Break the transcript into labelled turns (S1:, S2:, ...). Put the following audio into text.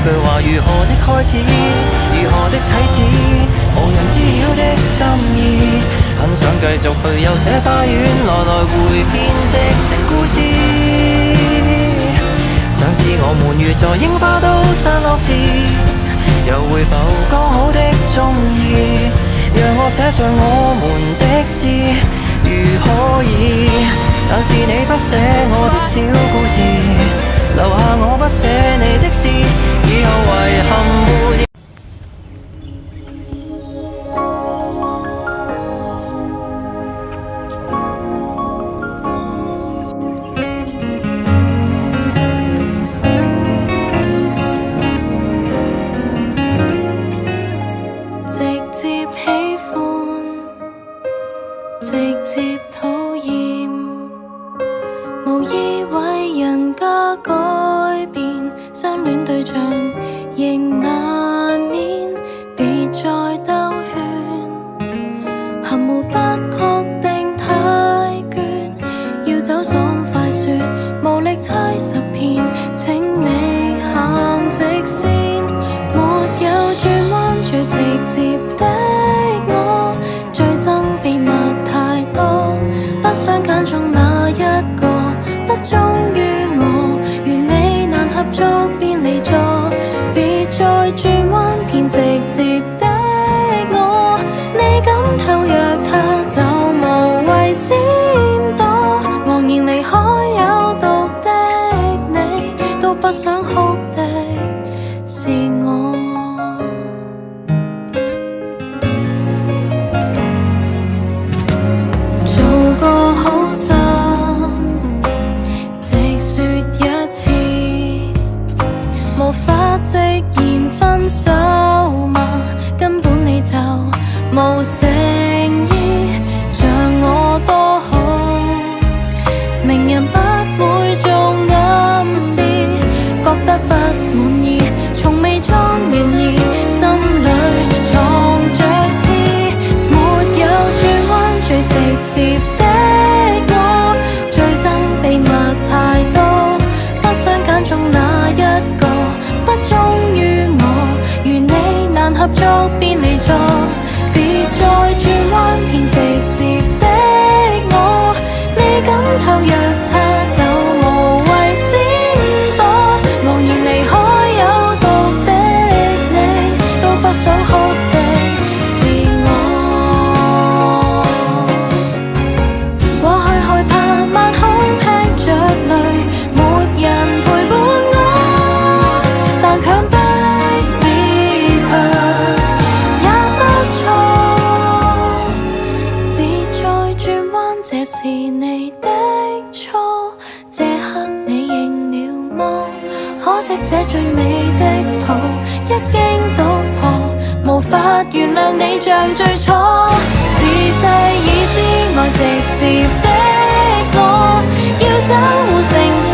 S1: 句話如何的開始，如何的啟齒，無人知曉的心意。很想繼續去遊這花園，來來回編織成故事。想知我們如在櫻花都散落時，又會否剛好的中意？讓我寫上我們的詩，如可以。但是你不寫我的小故事，留下我不寫你的詩，以後遺憾沒。
S2: 直接喜歡，直接討厭，無意為人家改變，相戀對象仍難免，別再兜圈，含糊不確定太倦，要走爽快說，無力猜十遍，請你行直線，沒有轉彎最直接的我，最憎秘密太多，不想揀中哪一個，不忠於我，願你難合作便離座，別再轉彎偏直接的我，你敢偷約他就無謂閃躲，昂然離開有毒的你，都不想哭的是我。做個好心，直說一次，無法直言分手嘛，根本你就無誠意，像我多好，明人不會做暗示，覺得不滿意，從未裝願意，心裏藏着刺，沒有轉彎最直接的我，最憎秘密太多，不想揀中哪一個，不忠於我，如你難合作便離座，別再轉彎偏直接的我，你敢偷約他就無謂閃躲，昂然離開有毒的你，都不想哭的是我。過去害怕晚空劈着淚，沒人陪伴我，但強迫自強也不錯，別再轉彎，這是你的錯，這刻你認了麼？可惜這最美的圖一經篤破，無法原諒你像最初，自細已知愛直接的我，要守護誠實